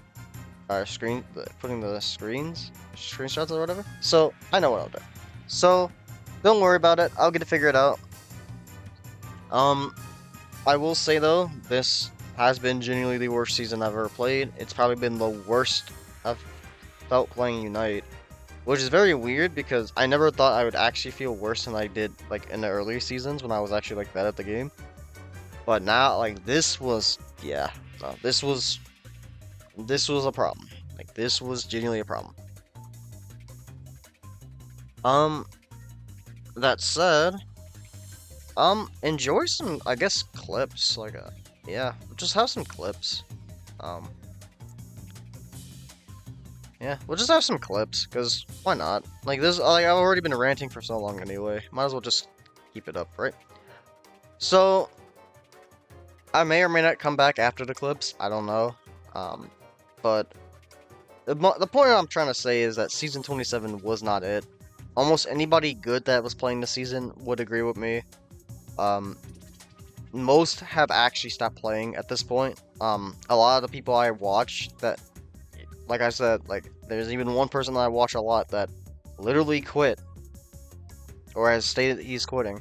putting the screenshots or whatever. So I know what I'll do. So. Don't worry about it. I'll get to figure it out. I will say though, this has been genuinely the worst season I've ever played. It's probably been the worst I've felt playing Unite, which is very weird because I never thought I would actually feel worse than I did like in the earlier seasons when I was actually like bad at the game. But now, like this was, yeah, no, this was a problem. Like this was genuinely a problem. That said, enjoy some, I guess, clips, like, yeah, just have some clips, yeah, we'll just have some clips, because why not, like, this, like, I've already been ranting for so long anyway, might as well just keep it up, right? So, I may or may not come back after the clips, I don't know, but the point I'm trying to say is that Season 27 was not it. Almost anybody good that was playing the season would agree with me. Most have actually stopped playing at this point. A lot of the people I watch that, like I said, like there's even one person that I watch a lot that literally quit or has stated that he's quitting,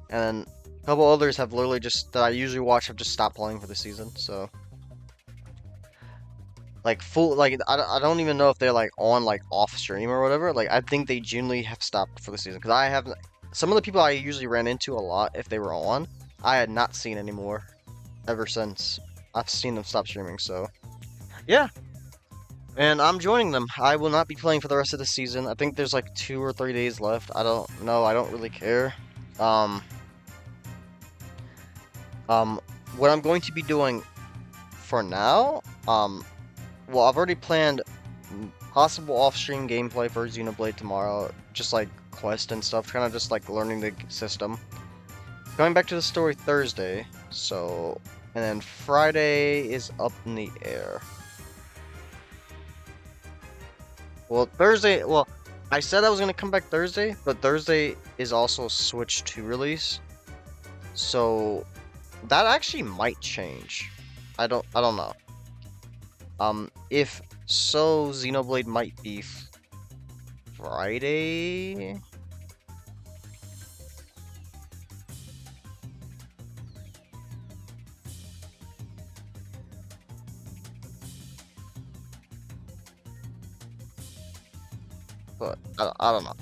and a couple others have literally just that I usually watch have just stopped playing for the season. So. Like full, like I don't even know if they're like on like off stream or whatever. Like I think they genuinely have stopped for the season because I haven't. Some of the people I usually ran into a lot if they were on, I had not seen anymore ever since I've seen them stop streaming. So yeah, and I'm joining them. I will not be playing for the rest of the season. I think there's like 2 or 3 days left. I don't know. I don't really care. What I'm going to be doing for now, well, I've already planned possible off-stream gameplay for Xenoblade tomorrow, just like quest and stuff, kind of just like learning the system. Going back to the story Thursday, so, and then Friday is up in the air. Well, Thursday, well, I said I was going to come back Thursday, but Thursday is also Switch 2 release, so that actually might change. I don't know. If so, Xenoblade might be Friday? But, I don't know.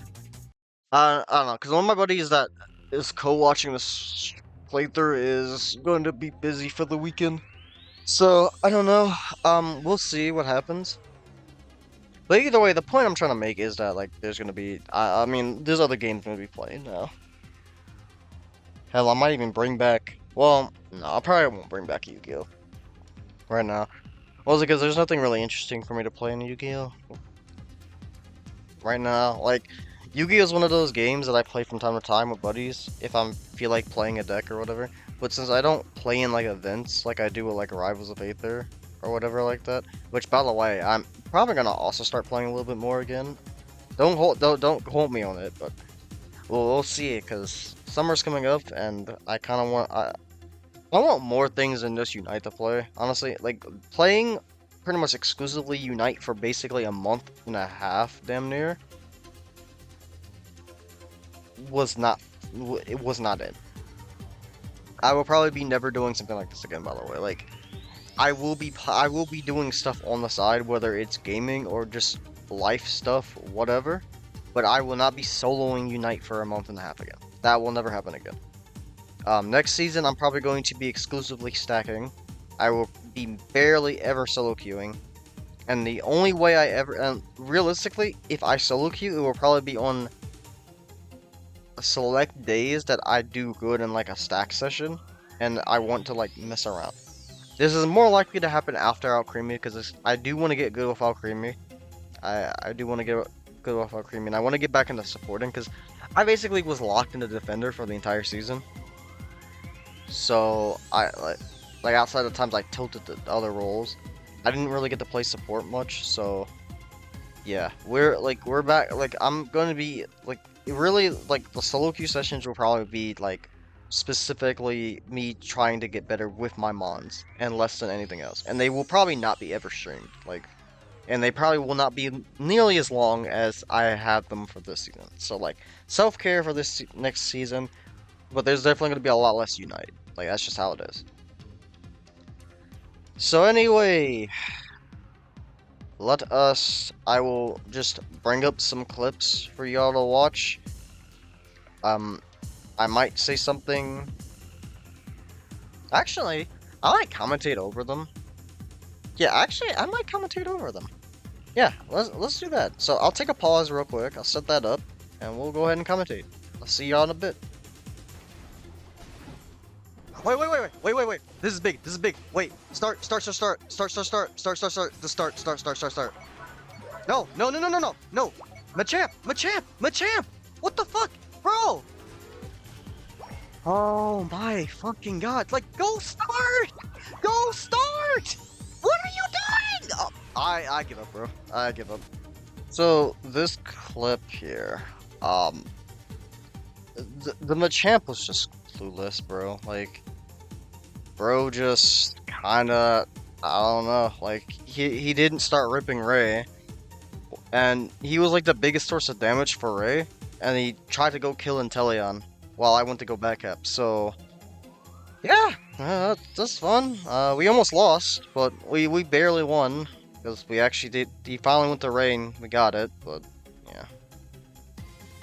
I don't know, because one of my buddies that is co-watching this playthrough is going to be busy for the weekend. So, I don't know. We'll see what happens. But either way, the point I'm trying to make is that, like, there's gonna be, I mean, there's other games gonna be playing now. Hell, I might even bring back, well, no, I probably won't bring back Yu-Gi-Oh! Right now. Well, because there's nothing really interesting for me to play in Yu-Gi-Oh! Right now. Like, Yu-Gi-Oh! Is one of those games that I play from time to time with buddies, if I feel like playing a deck or whatever. But since I don't play in, like, events like I do with, like, Rivals of Aether or whatever like that, which, by the way, I'm probably gonna also start playing a little bit more again. Don't hold me on it, but we'll see, because summer's coming up, and I kind of want I want more things than just Unite to play. Honestly, like playing pretty much exclusively Unite for basically a month and a half, damn near, was not it. I will probably be never doing something like this again. By the way, like I will be doing stuff on the side, whether it's gaming or just life stuff, whatever. But I will not be soloing Unite for a month and a half again. That will never happen again. Next season, I'm probably going to be exclusively stacking. I will be barely ever solo queuing. And the only way I ever, and realistically, if I solo queue, it will probably be on select days that I do good in like a stack session, and I want to like mess around. This is more likely to happen after Alcremie, because I do want to get good with Alcremie. I do want to get good with Alcremie, and I want to get back into supporting, because I basically was locked into defender for the entire season. So I like outside of times I tilted to other roles, I didn't really get to play support much. So yeah, we're back. Like I'm gonna be like really like the solo queue sessions will probably be like specifically me trying to get better with my mons and less than anything else. And they will probably not be ever streamed. Like, and they probably will not be nearly as long as I have them for this season. So like self-care for this next season, but there's definitely going to be a lot less Unite. Like that's just how it is. So anyway, I will just bring up some clips for y'all to watch. I might say something. Actually, I might commentate over them. Yeah, actually, I might commentate over them. Yeah, let's do that. So I'll take a pause real quick. I'll set that up, and we'll go ahead and commentate. I'll see y'all in a bit. Wait. This is big. Wait. Start. Just start. No. Machamp. What the fuck? Bro. Oh my fucking god. Like, go start. What are you doing? Oh, I give up, bro. I give up. So, this clip here, the Machamp was just clueless, bro. Like, bro just kinda, I don't know, like, he didn't start ripping Ray, and he was like the biggest source of damage for Ray, and he tried to go kill Inteleon while I went to go back up, so, yeah, that's fun. We almost lost, but we barely won, because we actually did, he finally went to Ray and we got it, but, yeah.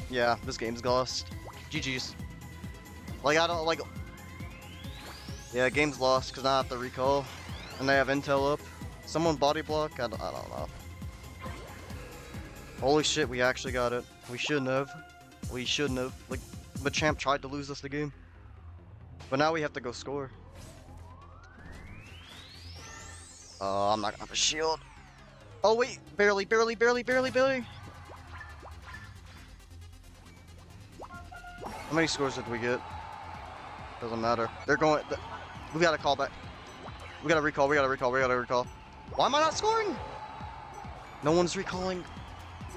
Yeah, this game's lost. GG's. Like, I don't, like, yeah, game's lost because I have to recall, and they have intel up. Someone body block? I don't know. Holy shit, we actually got it. We shouldn't have. Like, Machamp tried to lose us the game. But now we have to go score. I'm not gonna have a shield. Oh wait, barely. How many scores did we get? Doesn't matter. They're going. We gotta call back. We gotta recall. Why am I not scoring? No one's recalling.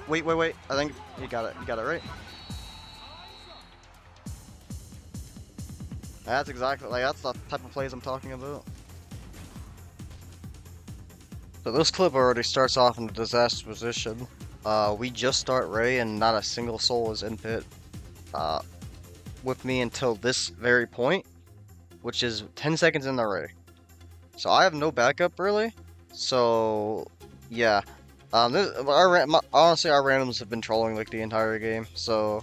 Wait. I think you got it. You got it right. That's exactly, like, that's the type of plays I'm talking about. So this clip already starts off in a disastrous position. We just start Ray and not a single soul is in pit with me until this very point, which is 10 seconds in the Ray. So I have no backup really. So yeah, honestly our randoms have been trolling like the entire game. So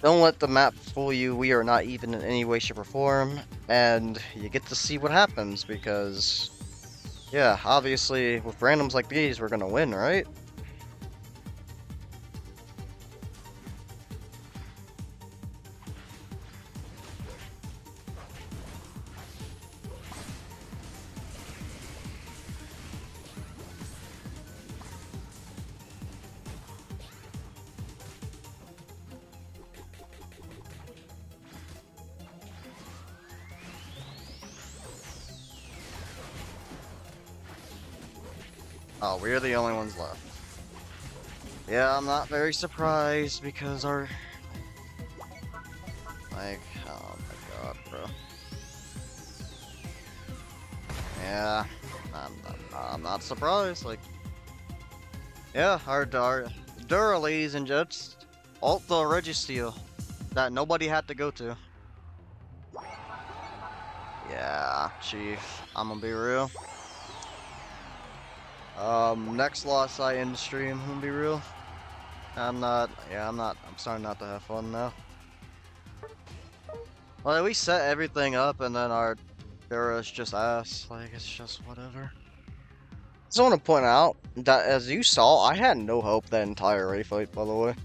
Don't let the map fool you. We are not even in any way, shape, or form, and you get to see what happens because, yeah, obviously with randoms like these, we're gonna win, right? Oh, we're the only ones left. Yeah, I'm not very surprised because our... Like, oh my god, bro. Yeah, I'm not surprised. Like, yeah, our Dura, ladies and gents, Alta Registeel that nobody had to go to. Yeah, chief, I'm gonna be real. Next loss I end the stream, I'm gonna be real. I'm starting not to have fun now. Well, we set everything up and then our Dura's just ass. Like, it's just whatever. I just want to point out that as you saw, I had no help that entire raid fight, by the way.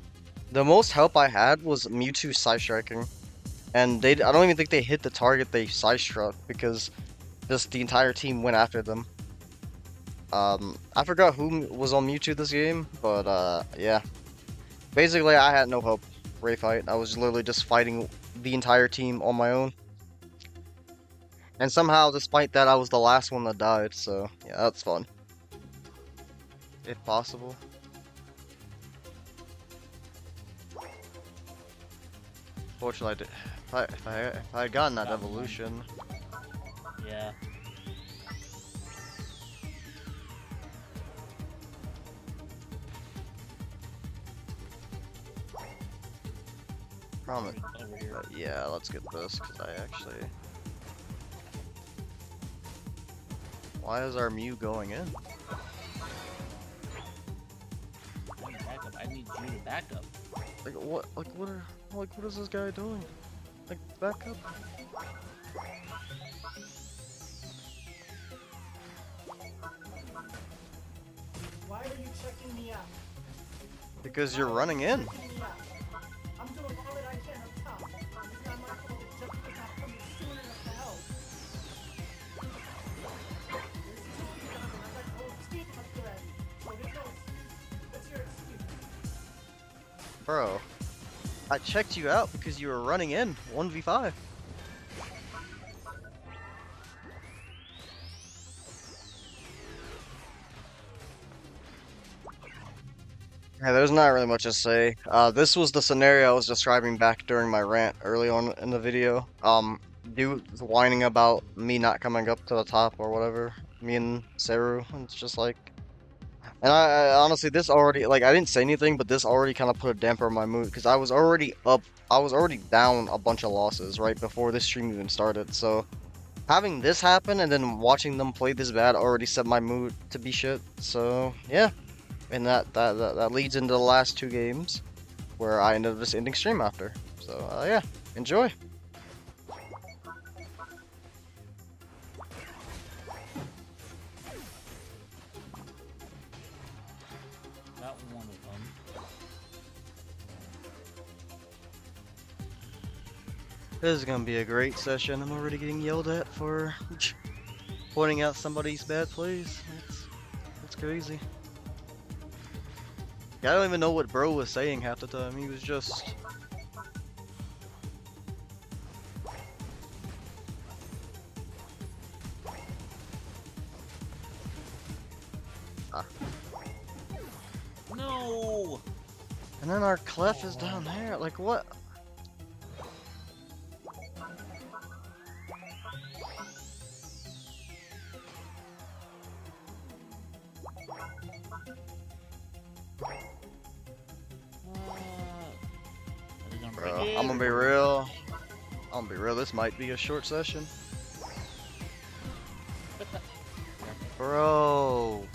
The most help I had was Mewtwo side striking. And I don't even think they hit the target they side struck because just the entire team went after them. I forgot who was on Mewtwo this game, but yeah. Basically, I had no help raid fight. I was literally just fighting the entire team on my own. And somehow, despite that, I was the last one that died, so yeah, that's fun. If possible. Fortunately, if I had gotten that evolution. Yeah. Promise. Yeah, let's get this, because I actually... Why is our Mew going in? I need backup. I need you to back up. What is this guy doing? Like, back up? Why are you checking me out? Because you're running in. I'm doing all that I can up top. It's not my fault that Jeff is not coming soon enough to help. There's two people and I've got the whole team up there. So there's no excuse. What's your excuse? Bro, I checked you out because you were running in 1v5. Yeah, there's not really much to say. This was the scenario I was describing back during my rant early on in the video. Dude was whining about me not coming up to the top or whatever. Me and Seru, and it's just like... And I honestly, this already, like, I didn't say anything, but this already kind of put a damper on my mood, because I was already down a bunch of losses right before this stream even started, so... Having this happen, and then watching them play this bad already set my mood to be shit, so, yeah. And that leads into the last two games, where I ended up just ending stream after. So, yeah, enjoy. Not one of them. This is gonna be a great session. I'm already getting yelled at for pointing out somebody's bad plays. That's crazy. I don't even know what bro was saying half the time. He was just... No! And then our Clef is down there. Like, what? Bro, I'm gonna be real. This might be a short session. Bro.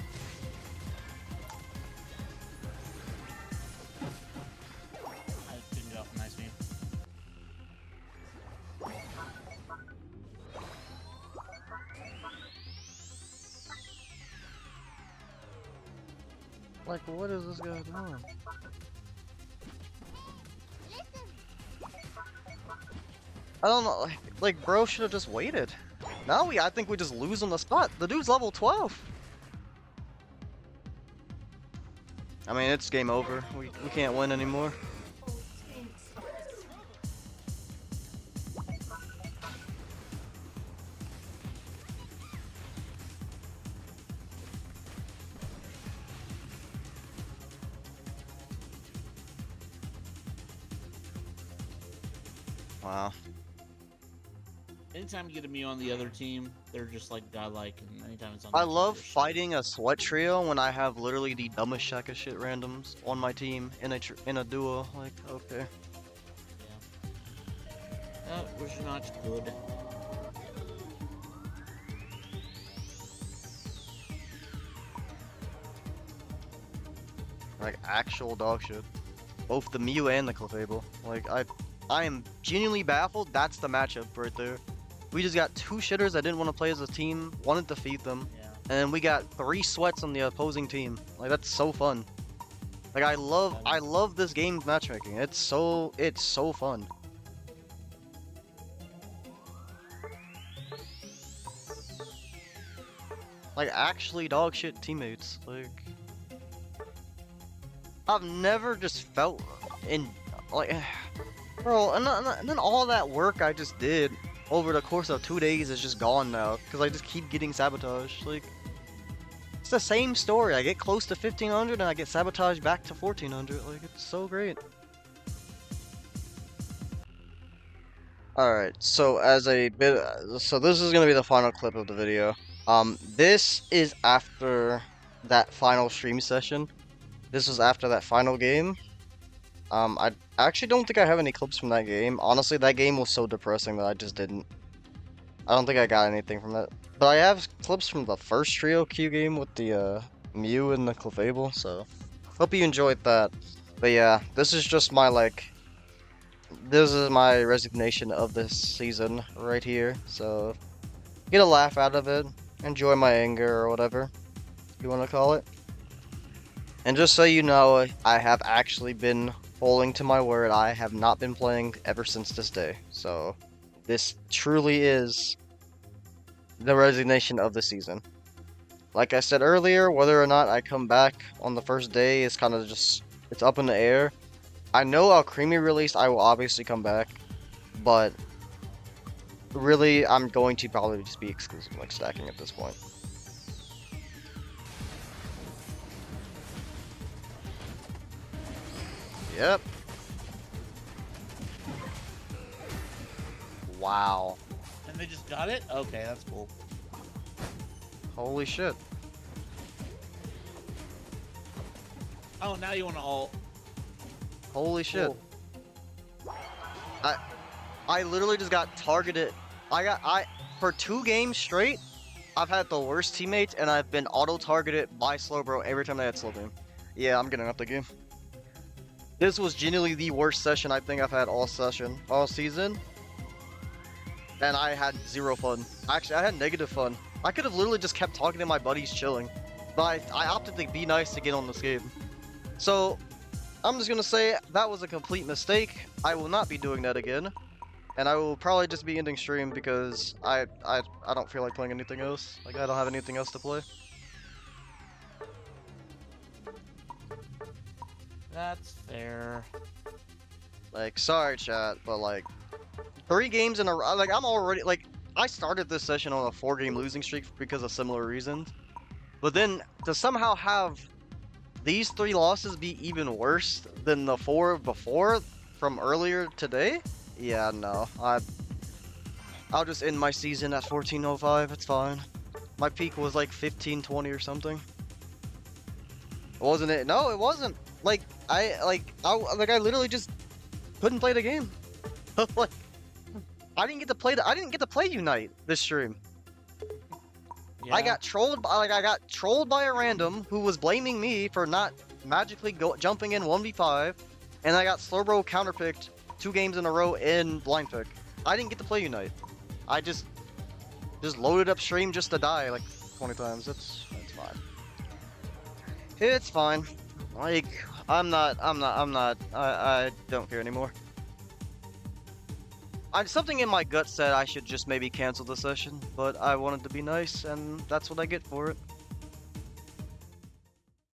I didn't get off a nice meme. Like, what is this guy doing? I don't know. Like bro should have just waited. Now I think we just lose on the spot. The dude's level 12. I mean, it's game over. We can't win anymore. Wow. Anytime you get a Mew on the other team, they're just like godlike, and anytime it's on I their team, love they're shit. fighting a sweat trio when I have literally the dumbest shack of shit randoms on my team in a duo. Like, okay. That was not good. Like actual dog shit. Both the Mew and the Clefable. Like I am genuinely baffled. That's the matchup right there. We just got two shitters that didn't want to play as a team, wanted to defeat them, Yeah. and then we got 3 sweats on the opposing team. Like that's so fun. Like I love this game's matchmaking. It's so fun. Like actually dog shit teammates. Like I've never just felt in like bro, and then all that work I just did over the course of 2 days is just gone now because I just keep getting sabotaged. Like it's the same story. I get close to 1500 and I get sabotaged back to 1400. Like it's so great. Alright, so as a bit, so this is gonna be the final clip of the video. This is after that final stream session. This was after that final game. I actually don't think I have any clips from that game. Honestly, that game was so depressing that I just didn't. I don't think I got anything from it. But I have clips from the first trio Q game with the Mew and the Clefable, so hope you enjoyed that. But yeah, this is just my this is my resignation of this season right here. So get a laugh out of it, enjoy my anger or whatever you want to call it. And just so you know, I have actually been holding to my word. I have not been playing ever since this day. So this truly is the resignation of the season. Like I said earlier, whether or not I come back on the first day is kind of just, it's up in the air. I know our creamy release, I will obviously come back, but really I'm going to probably just be exclusive like stacking at this point. Yep. Wow. And they just got it? Okay, that's cool. Holy shit. Oh, now you want to ult. Holy shit. Cool. I literally just got targeted. For 2 games straight, I've had the worst teammates and I've been auto-targeted by Slowbro every time they had slow beam. Yeah, I'm getting up the game. This was genuinely the worst session I think I've had all season. And I had 0 fun. Actually, I had negative fun. I could have literally just kept talking to my buddies chilling. But I opted to be nice to get on this game. So, I'm just gonna say that was a complete mistake. I will not be doing that again. And I will probably just be ending stream because I don't feel like playing anything else. Like, I don't have anything else to play. That's fair. Like, sorry chat, but like 3 games in a row, like I'm already, like, I started this session on a 4-game losing streak because of similar reasons. But then to somehow have these 3 losses be even worse than the 4 before from earlier today? Yeah, no. I'll just end my season at 1405, it's fine. My peak was like 1520 or something. Wasn't it? No, it wasn't. Like, I literally just couldn't play the game. Like, I didn't get to play Unite this stream. Yeah. I got trolled by a random who was blaming me for not magically jumping in 1v5, and I got Slowbro counterpicked 2 games in a row in blind pick. I didn't get to play Unite. I just loaded up stream just to die like 20 times. It's fine. It's fine. Like, I don't care anymore. Something in my gut said I should just maybe cancel the session, but I wanted to be nice, and that's what I get for it.